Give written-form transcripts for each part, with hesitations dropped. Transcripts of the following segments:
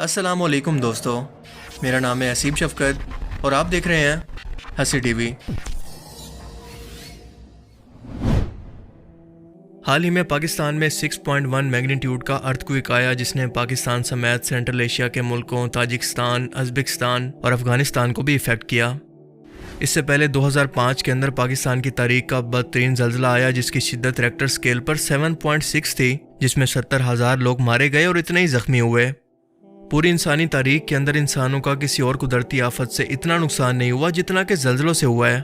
अस्सलाम वालेकुम दोस्तों, मेरा नाम है असीम शफकत और आप देख रहे हैं हंसी टीवी। हाल ही में पाकिस्तान में 6.1 मैग्नीट्यूड का अर्थक्वेक आया जिसने पाकिस्तान समेत सेंट्रल एशिया के मुल्कों ताजिकिस्तान, उज़्बेकिस्तान और अफगानिस्तान को भी इफ़ेक्ट किया। इससे पहले 2005 के अंदर पाकिस्तान की तारीख का बदतरीन ज़ल्ज़ला आया जिसकी शिद्दत रेक्टर स्केल पर 7.6 थी, जिसमें 70,000 लोग मारे गए और इतने ही ज़ख्मी हुए। पूरी इंसानी तारीख के अंदर इंसानों का किसी और कुदरती आफत से इतना नुकसान नहीं हुआ जितना कि ज़ल्ज़लों से हुआ है।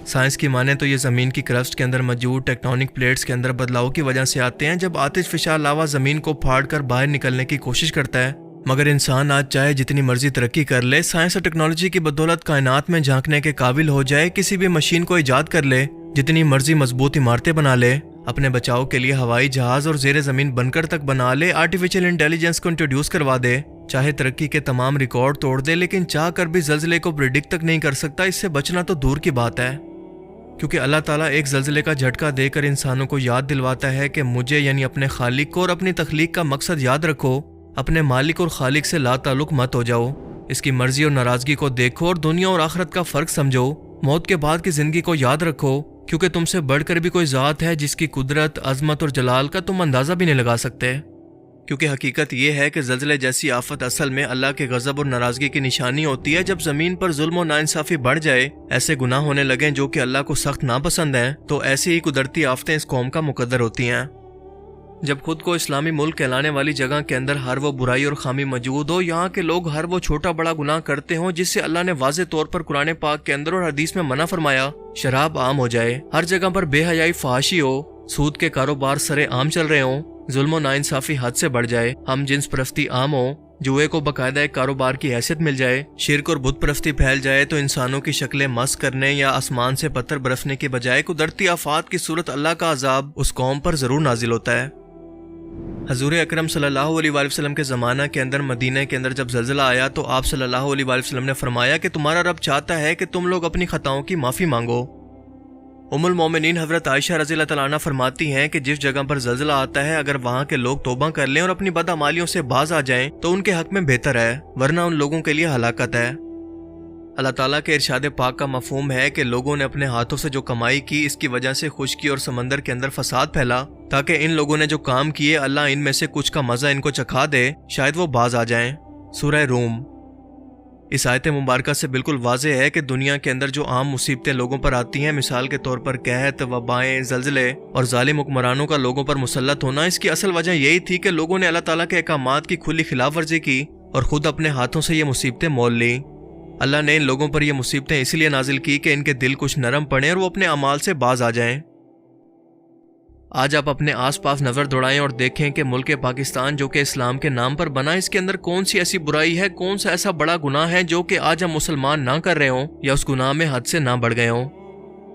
साइंस की माने तो ये ज़मीन की क्रस्ट के अंदर मौजूद टेक्टोनिक प्लेट्स के अंदर बदलाव की वजह से आते हैं। जब आतिश फिशा लावा ज़मीन को फाड़ कर बाहर निकलने की कोशिश करता है, मगर इंसान आज चाहे जितनी मर्जी तरक्की कर ले, साइंस और टेक्नोलॉजी की बदौलत कायनात में झांकने के काबिल हो जाए, किसी भी मशीन को ईजाद कर ले, जितनी मर्जी मजबूत इमारतें बना ले, अपने बचाव के लिए हवाई जहाज और ज़ेरे ज़मीन बनकर तक बना ले, आर्टिफिशियल इंटेलिजेंस को इंट्रोड्यूस करवा दे, चाहे तरक्की के तमाम रिकॉर्ड तोड़ दे, लेकिन चाह कर भी ज़ल्ज़ले को प्रिडिक्ट तक नहीं कर सकता। इससे बचना तो दूर की बात है, क्योंकि अल्लाह ताला एक ज़ल्ज़ले का झटका देकर इंसानों को याद दिलवाता है कि मुझे यानी अपने खालिक को और अपनी तख्लीक का मकसद याद रखो, अपने मालिक और खालिक से लाताल्लुक़ मत हो जाओ, इसकी मर्जी और नाराज़गी को देखो और दुनिया और आखिरत का फ़र्क समझो, मौत के बाद की ज़िंदगी को याद रखो, क्योंकि तुमसे बढ़कर भी कोई ज़ात है जिसकी कुदरत, अज़मत और जलाल का तुम अंदाज़ा भी नहीं लगा सकते। क्योंकि हकीकत ये है कि ज़ल्ज़ले जैसी आफत असल में अल्लाह के गज़ब और नाराज़गी की निशानी होती है। जब ज़मीन पर जुल्म और नाइंसाफ़ी बढ़ जाए, ऐसे गुनाह होने लगें जो कि अल्लाह को सख्त नापसंद हैं, तो ऐसी ही कुदरती आफतें इस कौम का मुकद्दर होती हैं। जब खुद को इस्लामी मुल्क कहलाने वाली जगह के अंदर हर वो बुराई और खामी मौजूद हो, यहाँ के लोग हर वो छोटा बड़ा गुनाह करते हों जिससे अल्लाह ने वाज़े तौर पर कुरान पाक के अंदर और हदीस में मना फरमाया, शराब आम हो जाए, हर जगह पर बेहयाई फहाशी हो, सूद के कारोबार सरे आम चल रहे हों, जुल्म और नाइंसाफ़ी हद से बढ़ जाए, हम जिन्स परस्ती आम हो, जुए को बाकायदा एक कारोबार की हैसियत मिल जाए, शिर्क और बुत परस्ती फैल जाए, तो इंसानों की शक्लें मस करने या आसमान से पत्थर बरसने के बजाय कुदरती आफात की सूरत अल्लाह का अजाब उस कौम पर ज़रूर नाजिल होता है। हजूर अकरम सल्लल्लाहु अलैहि वसल्लम के ज़माना के अंदर मदीना के अंदर जब ज़ल्ज़ला आया तो आप सल्लल्लाहु अलैहि वसल्लम ने फरमाया कि तुम्हारा रब चाहता है कि तुम लोग अपनी खताओं की माफ़ी मांगो। उम्मुल मोमिनीन हज़रत आयशा रज़ियल्लाहु तआला अन्हा फरमाती हैं कि जिस जगह पर ज़ल्ज़ला आता है, अगर वहाँ के लोग तौबा कर लें और अपनी बदअमालियों से बाज आ जाएं तो उनके हक में बेहतर है, वरना उन लोगों के लिए हलाकत है। अल्लाह ताला के इरशाद पाक का मफहूम है कि लोगों ने अपने हाथों से जो कमाई की, इसकी वजह से खुशकी और समंदर के अंदर फसाद फैला, ताकि इन लोगों ने जो काम किए अल्लाह इनमें से कुछ का मज़ा इनको चखा दे, शायद वो बाज आ जाएं। सूरह रूम। इस आयत मुबारका से बिल्कुल वाज़ेह है कि दुनिया के अंदर जो आम मुसीबतें लोगों पर आती हैं, मिसाल के तौर पर कहत, वबाएं, ज़ल्ज़ले और ज़ालिम हुक्मरानों का लोगों पर मुसल्लत होना, इसकी असल वजह यही थी कि लोगों ने अल्लाह ताला के अहकामात की खुली खिलाफ वर्जी की और ख़ुद अपने हाथों से ये मुसीबतें मोल ली। अल्लाह ने इन लोगों पर ये मुसीबतें इसलिए नाजिल की कि इनके दिल कुछ नरम पड़े और वो अपने अमाल से बाज आ जाएं। आज आप अपने आसपास नज़र दौड़ाएं और देखें कि मुल्क पाकिस्तान जो कि इस्लाम के नाम पर बना, इसके अंदर कौन सी ऐसी बुराई है, कौन सा ऐसा बड़ा गुनाह है जो कि आज हम मुसलमान ना कर रहे हों या उस गुनाह में हद से ना बढ़ गए हों।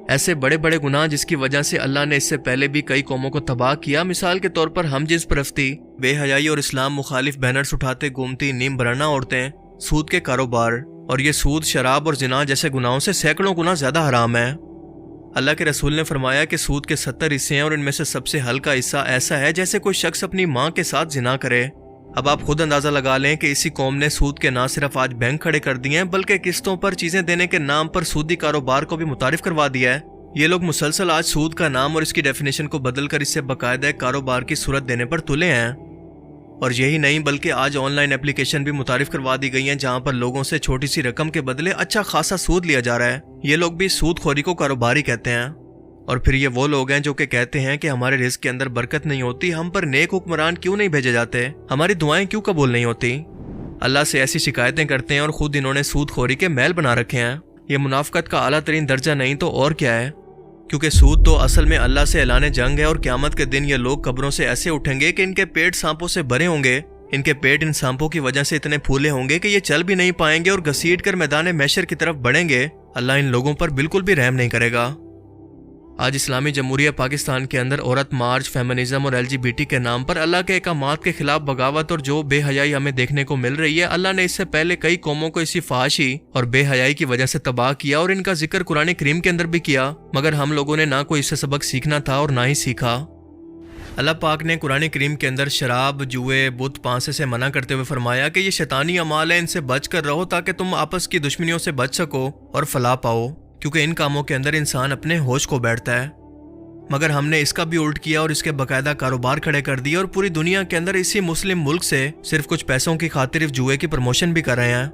ऐसे बड़े बड़े गुनाह जिसकी वजह से अल्लाह ने इससे पहले भी कई कौमों को तबाह किया, मिसाल के तौर पर हम जिन्स परस्ती, बेहयाई और इस्लाम मुखालिफ बैनर्स उठाते घूमती नीम बराना औरतें, सूद के कारोबार, और ये सूद, शराब और जिना जैसे गुनाहों से सैकड़ों गुना ज़्यादा हराम है। अल्लाह के रसूल ने फरमाया कि सूद के 70 हिस्से हैं और इनमें से सबसे हल्का हिस्सा ऐसा है जैसे कोई शख्स अपनी माँ के साथ जिना करे। अब आप खुद अंदाज़ा लगा लें कि इसी कौम ने सूद के ना सिर्फ आज बैंक खड़े कर दिए हैं, बल्कि किस्तों पर चीज़ें देने के नाम पर सूदी कारोबार को भी मुतारिफ करवा दिया है। ये लोग मुसलसल आज सूद का नाम और इसकी डेफिनेशन को बदल कर इससे बाकायदा कारोबार की सूरत देने पर तुले हैं। और यही नहीं, बल्कि आज ऑनलाइन एप्लीकेशन भी मुतारिफ करवा दी गई हैं जहां पर लोगों से छोटी सी रकम के बदले अच्छा खासा सूद लिया जा रहा है। ये लोग भी सूद खोरी को कारोबारी कहते हैं। और फिर ये वो लोग हैं जो कि कहते हैं कि हमारे रिज़्क़ के अंदर बरकत नहीं होती, हम पर नेक हुक्मरान क्यों नहीं भेजे जाते, हमारी दुआएं क्यों कबूल नहीं होती। अल्लाह से ऐसी शिकायतें करते हैं और खुद इन्होंने सूद खोरी के महल बना रखे हैं। ये मुनाफ़क़त का आला तरीन दर्जा नहीं तो और क्या है, क्योंकि सूद तो असल में अल्लाह से ऐलान जंग है। और क़यामत के दिन ये लोग कब्रों से ऐसे उठेंगे कि इनके पेट सांपों से भरे होंगे, इनके पेट इन सांपों की वजह से इतने फूले होंगे कि ये चल भी नहीं पाएंगे और घसीट कर मैदान महशर की तरफ बढ़ेंगे। अल्लाह इन लोगों पर बिल्कुल भी रहम नहीं करेगा। आज इस्लामी जमहूरिया पाकिस्तान के अंदर औरत मार्च, फेमिनिज्म और LGBT के नाम पर अल्लाह के अहकामात के खिलाफ बगावत और जो बेहयाई हमें देखने को मिल रही है, अल्लाह ने इससे पहले कई कौमों को इसी फहाशी और बेहयाई की वजह से तबाह किया और इनका जिक्र कुरान करीम के अंदर भी किया, मगर हम लोगों ने ना कोई इससे सबक सीखना था और ना ही सीखा। اللہ پاک نے قرآن کریم کے اندر شراب، جوئے، بت پانسے سے منع کرتے ہوئے فرمایا کہ یہ شیطانی اعمال ہیں، ان سے بچ کر رہو تاکہ تم آپس کی دشمنیوں سے بچ سکو اور فلاح پاؤ، کیونکہ ان کاموں کے اندر انسان اپنے ہوش کو بیٹھتا ہے۔ مگر ہم نے اس کا بھی الٹ کیا اور اس کے باقاعدہ کاروبار کھڑے کر دیے اور پوری دنیا کے اندر اسی مسلم ملک سے صرف کچھ پیسوں کی خاطر جوئے کی پروموشن بھی کر رہے ہیں۔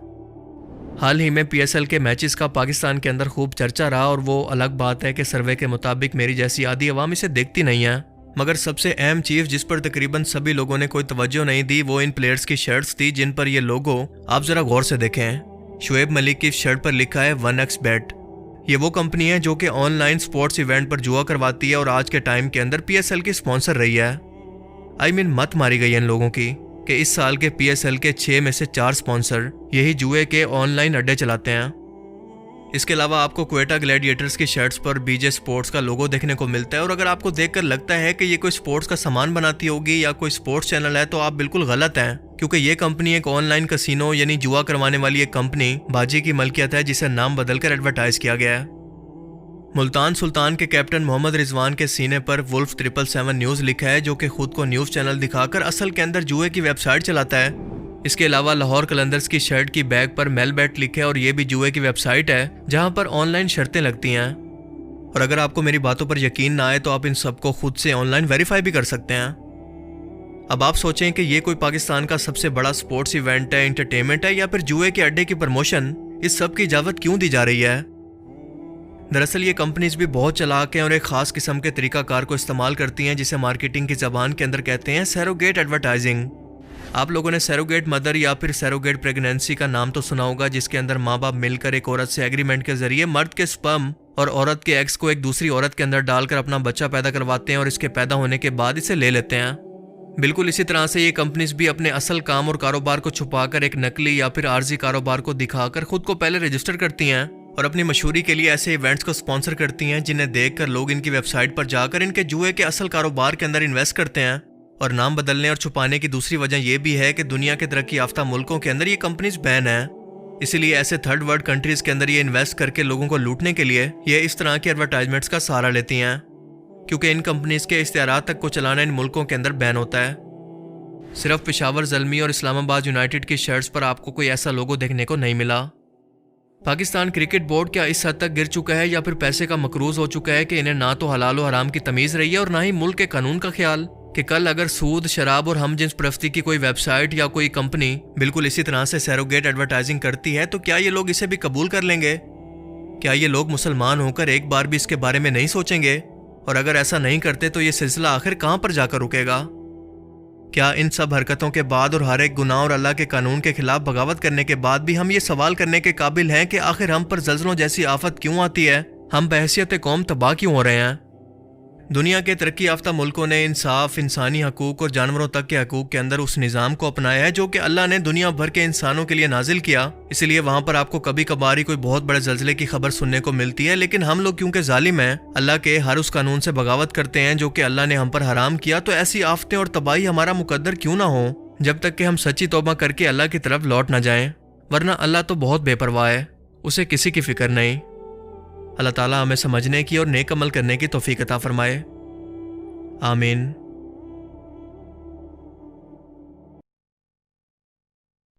حال ہی میں PSL کے میچز کا پاکستان کے اندر خوب چرچا رہا، اور وہ الگ بات ہے کہ سروے کے مطابق میری جیسی آدھی عوام اسے دیکھتی نہیں ہے، مگر سب سے اہم چیز جس پر تقریباً سبھی لوگوں نے کوئی توجہ نہیں دی وہ ان پلیئرز کی شرٹس تھی جن پر یہ لوگو آپ ذرا غور سے دیکھیں۔ شعیب ملک کی شرٹ پر لکھا ہے 1xBet۔ یہ وہ کمپنی ہے جو کہ آن لائن سپورٹس ایونٹ پر جوا کرواتی ہے اور آج کے ٹائم کے اندر PSL کی سپانسر رہی ہے۔ مت ماری گئی ان لوگوں کی کہ اس سال کے PSL کے 6 میں سے 4 سپانسر یہی جوئے کے آن لائن اڈے چلاتے ہیں۔ اس کے علاوہ آپ کو کوئٹہ گلیڈیٹرز کی شرٹس پر BJ سپورٹس کا لوگو دیکھنے کو ملتا ہے، اور اگر آپ کو دیکھ کر لگتا ہے کہ یہ کوئی سپورٹس کا سامان بناتی ہوگی یا کوئی سپورٹس چینل ہے تو آپ بالکل غلط ہیں، کیونکہ یہ کمپنی ایک آن لائن کسینو یعنی جوا کروانے والی ایک کمپنی باجی کی ملکیت ہے جسے نام بدل کر ایڈورٹائز کیا گیا ہے۔ ملتان سلطان کے کیپٹن محمد رضوان کے سینے پر ولف 777 نیوز لکھا ہے، جو کہ خود کو نیوز چینل دکھا کر اصل کے اندر جوئے کی ویب سائٹ چلاتا ہے۔ اس کے علاوہ لاہور قلندرز کی شرٹ کی بیگ پر میل بیٹ لکھے اور یہ بھی جوئے کی ویب سائٹ ہے جہاں پر آن لائن شرطیں لگتی ہیں۔ اور اگر آپ کو میری باتوں پر یقین نہ آئے تو آپ ان سب کو خود سے آن لائن ویریفائی بھی کر سکتے ہیں۔ اب آپ سوچیں کہ یہ کوئی پاکستان کا سب سے بڑا سپورٹس ایونٹ ہے، انٹرٹینمنٹ ہے، یا پھر جوئے کے اڈے کی پروموشن، اس سب کی اجازت کیوں دی جا رہی ہے؟ دراصل یہ کمپنیز بھی بہت چلاک ہیں اور ایک خاص قسم کے طریقہ کار کو استعمال کرتی ہیں جسے مارکیٹنگ کی زبان کے اندر کہتے ہیں سیروگیٹ ایڈورٹائزنگ۔ آپ لوگوں نے سیروگیٹ مدر یا پھر سیروگیٹ پریگنینسی کا نام تو سنا ہوگا، جس کے اندر ماں باپ مل کر ایک عورت سے ایگریمنٹ کے ذریعے مرد کے سپرم اور عورت کے ایگز کو ایک دوسری عورت کے اندر ڈال کر اپنا بچہ پیدا کرواتے ہیں اور اس کے پیدا ہونے کے بعد اسے لے لیتے ہیں۔ بالکل اسی طرح سے یہ کمپنیز بھی اپنے اصل کام اور کاروبار کو چھپا کر ایک نقلی یا پھر عارضی کاروبار کو دکھا کر خود کو پہلے رجسٹر کرتی ہیں اور اپنی مشہوری کے لیے ایسے ایونٹس کو سپانسر کرتی ہیں جنہیں دیکھ کر لوگ ان کی ویب سائٹ پر جا کر ان کے جوئے کے اصل کاروبار کے اندر انویسٹ کرتے ہیں۔ اور نام بدلنے اور چھپانے کی دوسری وجہ یہ بھی ہے کہ دنیا کے ترقی یافتہ ملکوں کے اندر یہ کمپنیز بین ہیں، اسی لیے ایسے تھرڈ ورلڈ کنٹریز کے اندر یہ انویسٹ کر کے لوگوں کو لوٹنے کے لیے یہ اس طرح کی ایڈورٹائزمنٹس کا سہارا لیتی ہیں، کیونکہ ان کمپنیز کے اشتہارات تک کو چلانا ان ملکوں کے اندر بین ہوتا ہے۔ صرف پشاور زلمی اور اسلام آباد یونائٹڈ کی شرٹس پر آپ کو کوئی ایسا لوگو دیکھنے کو نہیں ملا۔ پاکستان کرکٹ بورڈ کیا اس حد تک گر چکا ہے یا پھر پیسے کا مقروض ہو چکا ہے کہ انہیں نہ تو حلال و حرام کی تمیز رہی ہے اور نہ ہی ملک کے قانون کا خیال، کہ کل اگر سود، شراب اور ہم جنس پرستی کی کوئی ویب سائٹ یا کوئی کمپنی بالکل اسی طرح سے سیروگیٹ ایڈورٹائزنگ کرتی ہے تو کیا یہ لوگ اسے بھی قبول کر لیں گے؟ کیا یہ لوگ مسلمان ہو کر ایک بار بھی اس کے بارے میں نہیں سوچیں گے؟ اور اگر ایسا نہیں کرتے تو یہ سلسلہ آخر کہاں پر جا کر رکے گا؟ کیا ان سب حرکتوں کے بعد اور ہر ایک گناہ اور اللہ کے قانون کے خلاف بغاوت کرنے کے بعد بھی ہم یہ سوال کرنے کے قابل ہیں کہ آخر ہم پر زلزلوں جیسی آفت کیوں آتی ہے؟ ہم بحیثیت قوم تباہ کیوں ہو رہے ہیں؟ دنیا کے ترقی یافتہ ملکوں نے انصاف، انسانی حقوق اور جانوروں تک کے حقوق کے اندر اس نظام کو اپنایا ہے جو کہ اللہ نے دنیا بھر کے انسانوں کے لیے نازل کیا، اس لیے وہاں پر آپ کو کبھی کبھار ہی کوئی بہت بڑے زلزلے کی خبر سننے کو ملتی ہے، لیکن ہم لوگ کیونکہ ظالم ہیں، اللہ کے ہر اس قانون سے بغاوت کرتے ہیں جو کہ اللہ نے ہم پر حرام کیا، تو ایسی آفتیں اور تباہی ہمارا مقدر کیوں نہ ہو جب تک کہ ہم سچی توبہ کر کے اللہ کی طرف لوٹ نہ جائیں، ورنہ اللہ تو بہت بے پرواہ ہے، اسے کسی کی فکر نہیں۔ اللہ تعالیٰ ہمیں سمجھنے کی اور نیک عمل کرنے کی توفیق عطا فرمائے، آمین۔